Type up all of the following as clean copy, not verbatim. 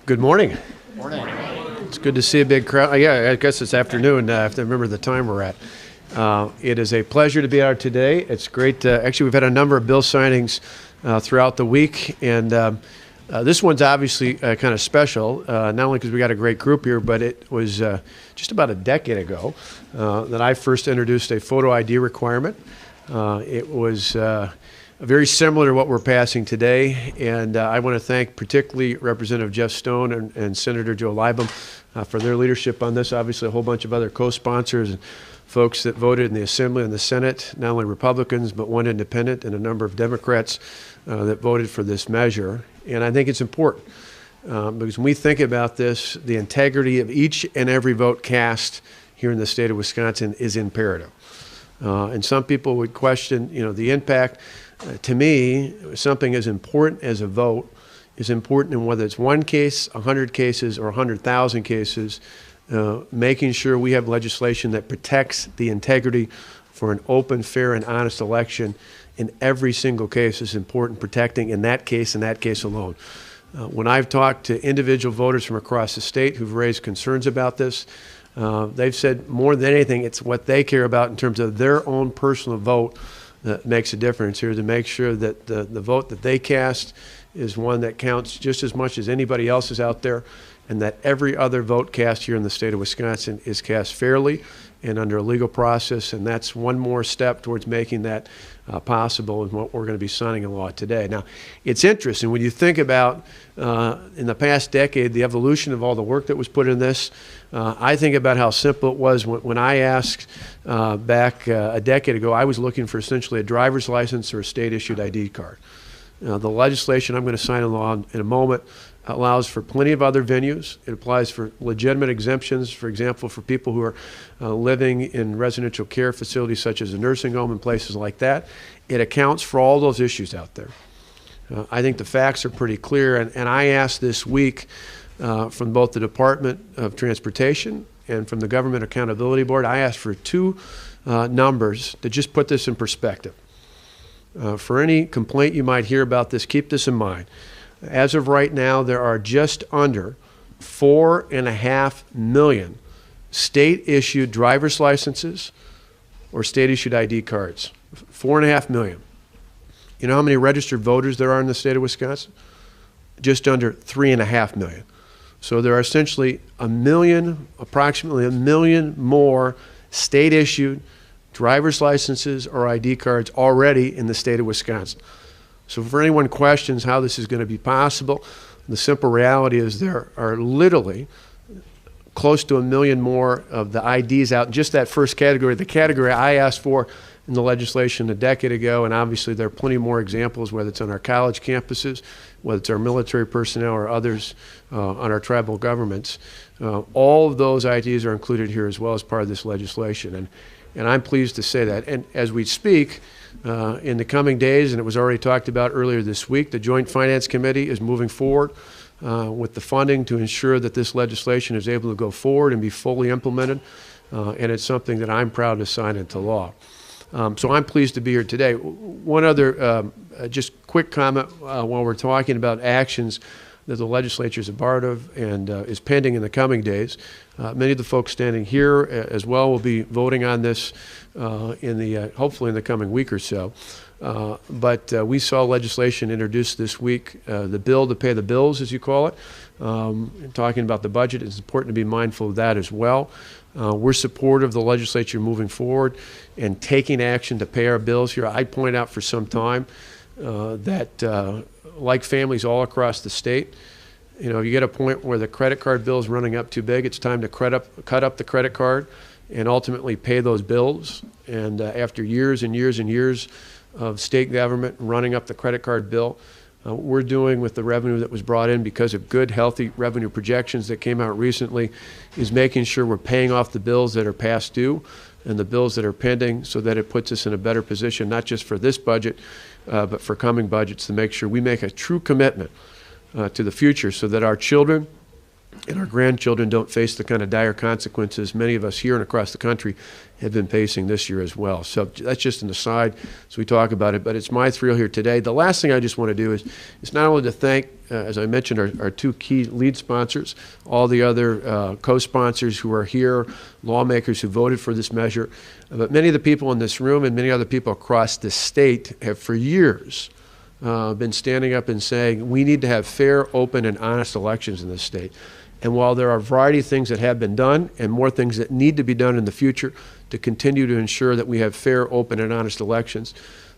Good morning. Morning. It's good to see a big crowd. Yeah, I guess it's afternoon. I have to remember the time we're at. It is a pleasure to be out today. It's great. Actually, we've had a number of bill signings throughout the week, and this one's obviously kind of special, not only because we got a great group here, but it was just about a decade ago that I first introduced a photo ID requirement. It was very similar to what we're passing today, and I want to thank particularly Representative Jeff Stone and Senator Joe Libam for their leadership on this. Obviously, a whole bunch of other co-sponsors and folks that voted in the Assembly and the Senate, not only Republicans, but one independent and a number of Democrats that voted for this measure. And I think it's important because when we think about this, the integrity of each and every vote cast here in the state of Wisconsin is imperative. And some people would question, the impact. To me, something as important as a vote is important in whether it's one case, 100 cases, or 100,000 cases, making sure we have legislation that protects the integrity for an open, fair, and honest election in every single case is important, protecting in that case alone. When I've talked to individual voters from across the state who've raised concerns about this, they've said more than anything, it's what they care about in terms of their own personal vote that makes a difference here, to make sure that the vote that they cast is one that counts just as much as anybody else's out there, and that every other vote cast here in the state of Wisconsin is cast fairly and under a legal process. And that's one more step towards making that possible in what we're going to be signing in law today. Now, it's interesting when you think about in the past decade, the evolution of all the work that was put in this. I think about how simple it was when I asked back a decade ago. I was looking for essentially a driver's license or a state-issued ID card. The legislation I'm going to sign in law in a moment allows for plenty of other venues. It applies for legitimate exemptions, for example, for people who are living in residential care facilities such as a nursing home and places like that. It accounts for all those issues out there. I think the facts are pretty clear, and I asked this week from both the Department of Transportation and from the Government Accountability Board, I asked for two numbers to just put this in perspective. For any complaint you might hear about this, keep this in mind. As of right now, there are just under 4.5 million state-issued driver's licenses or state-issued ID cards. 4.5 million. You know how many registered voters there are in the state of Wisconsin? Just under 3.5 million. So there are essentially approximately a million more state-issued driver's licenses or ID cards already in the state of Wisconsin. So for anyone questions how this is going to be possible, the simple reality is there are literally close to a million more of the IDs out in just that first category, the category I asked for in the legislation a decade ago. And obviously there are plenty more examples, whether it's on our college campuses, whether it's our military personnel or others on our tribal governments. All of those IDs are included here as well as part of this legislation. And I'm pleased to say that. And as we speak, in the coming days, and it was already talked about earlier this week, the Joint Finance Committee is moving forward with the funding to ensure that this legislation is able to go forward and be fully implemented. And it's something that I'm proud to sign into law. So I'm pleased to be here today. One other just quick comment while we're talking about actions that the legislature is a part of and is pending in the coming days. Many of the folks standing here as well will be voting on this hopefully in the coming week or so. But we saw legislation introduced this week, the bill to pay the bills, as you call it. Talking about the budget, it's important to be mindful of that as well. We're supportive of the legislature moving forward and taking action to pay our bills here. I point out for some time that like families all across the state, you get a point where the credit card bill is running up too big, it's time to cut up the credit card and ultimately pay those bills. And after years and years and years of state government running up the credit card bill, what we're doing with the revenue that was brought in because of good, healthy revenue projections that came out recently is making sure we're paying off the bills that are past due and the bills that are pending, so that it puts us in a better position, not just for this budget, but for coming budgets, to make sure we make a true commitment to the future so that our children and our grandchildren don't face the kind of dire consequences many of us here and across the country have been facing this year as well. So that's just an aside as we talk about it, but it's my thrill here today. The last thing I just want to do is not only to thank, as I mentioned, our two key lead sponsors, all the other co-sponsors who are here, lawmakers who voted for this measure, but many of the people in this room and many other people across the state have for years been standing up and saying we need to have fair, open, and honest elections in this state. And while there are a variety of things that have been done and more things that need to be done in the future to continue to ensure that we have fair, open, and honest elections,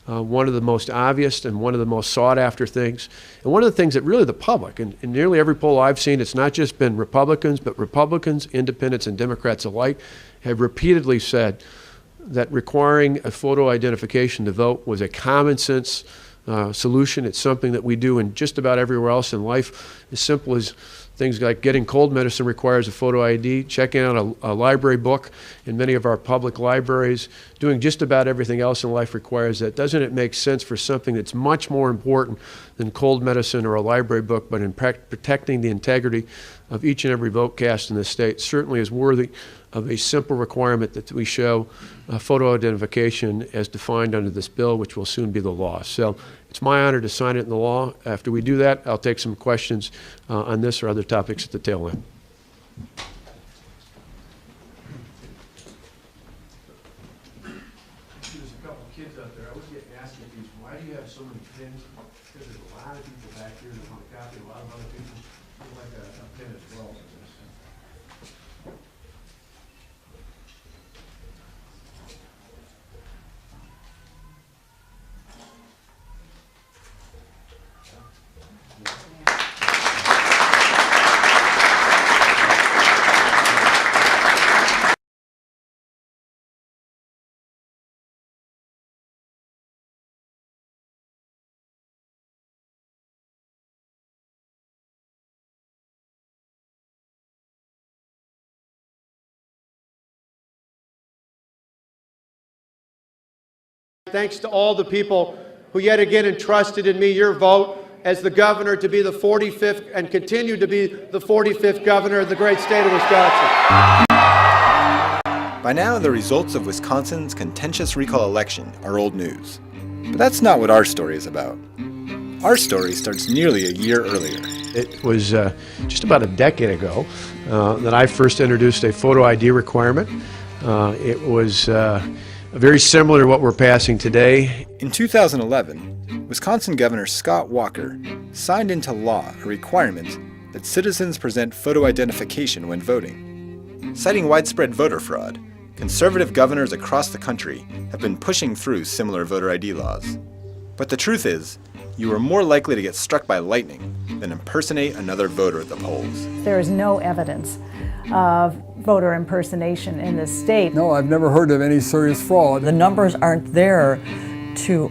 one of the most obvious and one of the most sought after things, and one of the things that really the public, and in nearly every poll I've seen, it's not just been Republicans, but Republicans, independents, and Democrats alike have repeatedly said that requiring a photo identification to vote was a common sense solution. It's something that we do in just about everywhere else in life, as simple as things like getting cold medicine requires a photo ID, checking out a library book in many of our public libraries, doing just about everything else in life requires that. Doesn't it make sense for something that's much more important than cold medicine or a library book, but in protecting the integrity of each and every vote cast in this state, certainly is worthy of a simple requirement that we show photo identification as defined under this bill, which will soon be the law. So it's my honor to sign it in the law. After we do that, I'll take some questions on this or other topics at the tail end. There's a couple of kids out there. I was getting asked these, why do you have so many pins? Because there's a lot of people back here that want to copy a lot of other people. I'd like a pin as well. Thanks to all the people who yet again entrusted in me your vote as the governor to be the 45th and continue to be the 45th governor of the great state of Wisconsin. By now, the results of Wisconsin's contentious recall election are old news. But that's not what our story is about. Our story starts nearly a year earlier. It was just about a decade ago that I first introduced a photo ID requirement. It was very similar to what we're passing today. In 2011, Wisconsin Governor Scott Walker signed into law a requirement that citizens present photo identification when voting. Citing widespread voter fraud, conservative governors across the country have been pushing through similar voter ID laws. But the truth is, you are more likely to get struck by lightning than impersonate another voter at the polls. There is no evidence of voter impersonation in this state. No, I've never heard of any serious fraud. The numbers aren't there to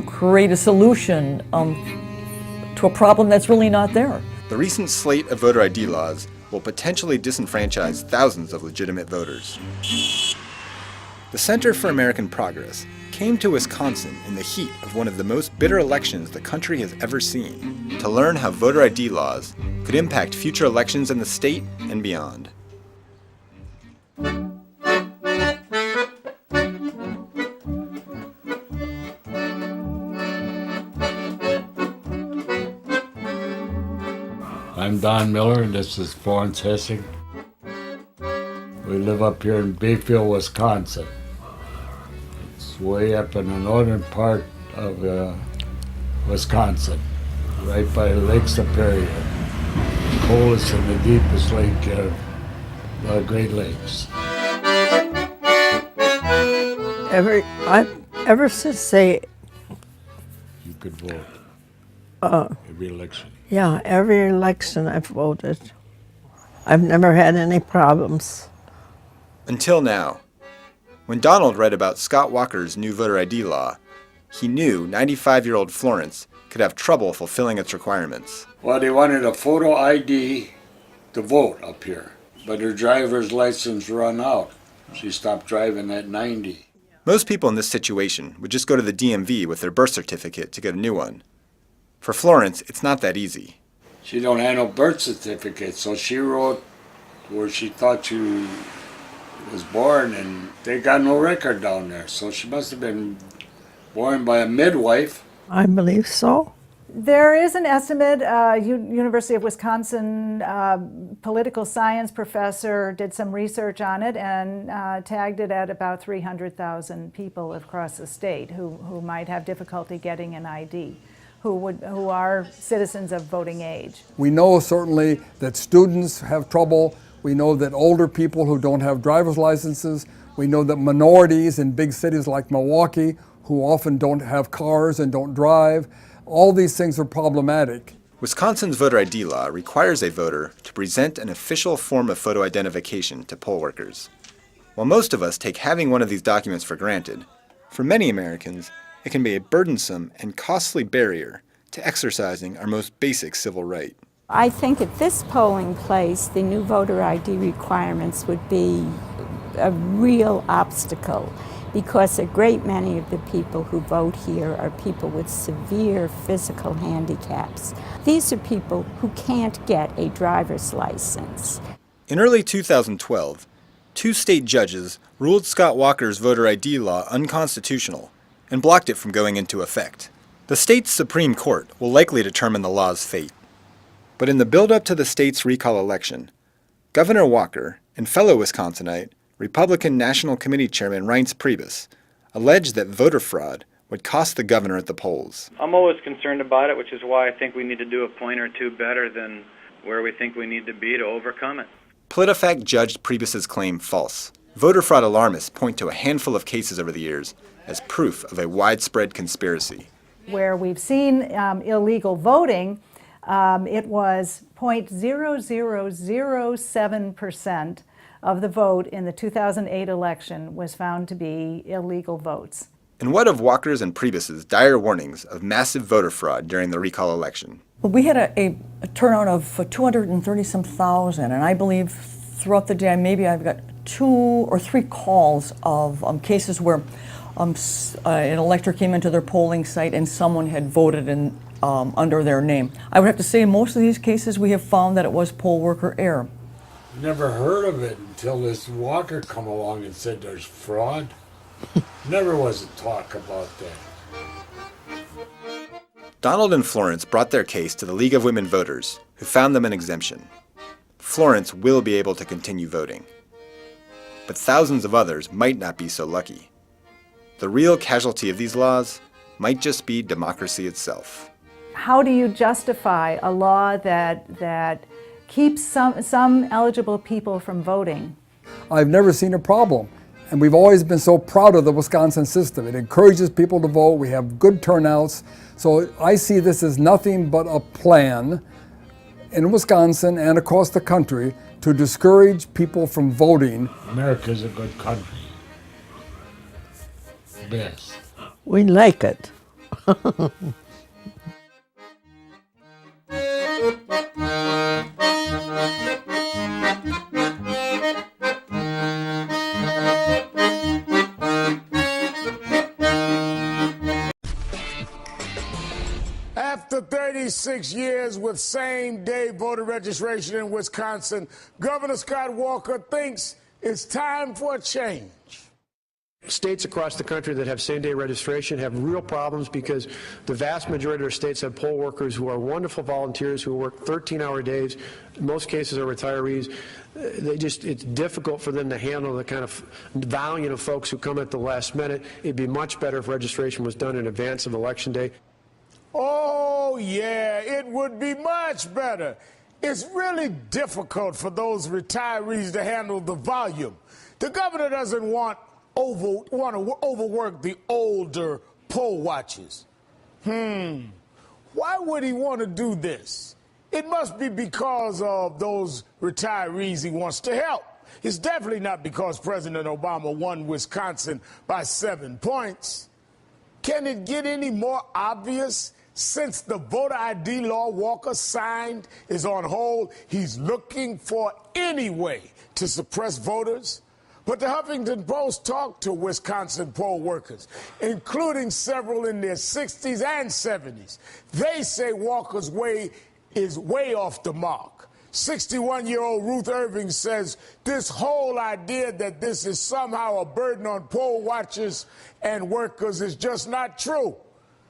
create a solution to a problem that's really not there. The recent slate of voter ID laws will potentially disenfranchise thousands of legitimate voters. The Center for American Progress came to Wisconsin in the heat of one of the most bitter elections the country has ever seen to learn how voter ID laws could impact future elections in the state and beyond. I'm Don Miller, and this is Florence Hissing. We live up here in Bayfield, Wisconsin. It's way up in the northern part of Wisconsin, right by Lake Superior, the coldest and the deepest lake of the Great Lakes. Ever since they You could vote every election. Yeah, every election I've voted. I've never had any problems. Until now. When Donald read about Scott Walker's new voter ID law, he knew 95-year-old Florence could have trouble fulfilling its requirements. Well, they wanted a photo ID to vote up here, but her driver's license run out. She stopped driving at 90. Most people in this situation would just go to the DMV with their birth certificate to get a new one. For Florence, it's not that easy. She don't have no birth certificate, so she wrote where she thought she was born, and they got no record down there. So she must have been born by a midwife. I believe so. There is an estimate, University of Wisconsin political science professor did some research on it and tagged it at about 300,000 people across the state who might have difficulty getting an ID, who are citizens of voting age. We know certainly that students have trouble. We know that older people who don't have driver's licenses. We know that minorities in big cities like Milwaukee who often don't have cars and don't drive. All these things are problematic. Wisconsin's voter ID law requires a voter to present an official form of photo identification to poll workers. While most of us take having one of these documents for granted, for many Americans, it can be a burdensome and costly barrier to exercising our most basic civil right. I think at this polling place, the new voter ID requirements would be a real obstacle, because a great many of the people who vote here are people with severe physical handicaps. These are people who can't get a driver's license. In early 2012, 2 state judges ruled Scott Walker's voter ID law unconstitutional and blocked it from going into effect. The state's Supreme Court will likely determine the law's fate. But in the build-up to the state's recall election, Governor Walker and fellow Wisconsinite Republican National Committee Chairman reinterpret alleged that voter fraud would cost the governor at the polls. I'm always concerned about it, which is why I think we need to do a point or two better than where we think we need to be to overcome it. PolitiFact judged Priebus's claim false. Voter fraud alarmists point to a handful of cases over the years as proof of a widespread conspiracy. Where we've seen illegal voting, it was 0.0007% of the vote in the 2008 election was found to be illegal votes. And what of Walker's and Priebus's dire warnings of massive voter fraud during the recall election? Well, we had a turnout of 230-some thousand, and I believe throughout the day maybe I've got 2 or 3 calls of cases where an elector came into their polling site and someone had voted in, under their name. I would have to say in most of these cases we have found that it was poll worker error. Never heard of it until this Walker come along and said there's fraud. Never was a talk about that. Donald and Florence brought their case to the League of Women Voters, who found them an exemption. Florence will be able to continue voting. But thousands of others might not be so lucky. The real casualty of these laws might just be democracy itself. How do you justify a law that keeps some eligible people from voting? I've never seen a problem. And we've always been so proud of the Wisconsin system. It encourages people to vote. We have good turnouts. So I see this as nothing but a plan in Wisconsin and across the country to discourage people from voting. America's a good country. Best. We like it. After 36 years with same-day voter registration in Wisconsin, Governor Scott Walker thinks it's time for a change. States across the country that have same-day registration have real problems because the vast majority of our states have poll workers who are wonderful volunteers who work 13-hour days. In most cases are retirees. It's difficult for them to handle the kind of volume of folks who come at the last minute. It'd be much better if registration was done in advance of Election Day. Oh, yeah, it would be much better. It's really difficult for those retirees to handle the volume. The governor doesn't want to overwork the older poll watchers. Why would he want to do this? It must be because of those retirees he wants to help. It's definitely not because President Obama won Wisconsin by 7 points. Can it get any more obvious? Since the voter ID law Walker signed is on hold, he's looking for any way to suppress voters. But the Huffington Post talked to Wisconsin poll workers, including several in their 60s and 70s. They say Walker's way is way off the mark. 61-year-old Ruth Irving says this whole idea that this is somehow a burden on poll watchers and workers is just not true.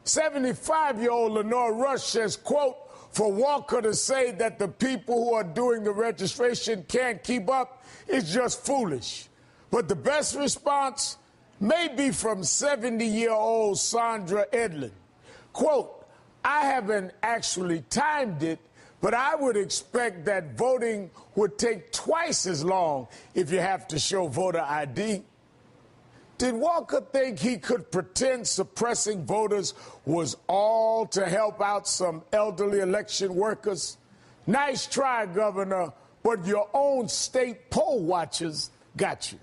75-year-old Lenore Rush says, quote, for Walker to say that the people who are doing the registration can't keep up is just foolish. But the best response may be from 70-year-old Sandra Edlin. Quote, I haven't actually timed it, but I would expect that voting would take twice as long if you have to show voter ID. Did Walker think he could pretend suppressing voters was all to help out some elderly election workers? Nice try, Governor, but your own state poll watchers got you.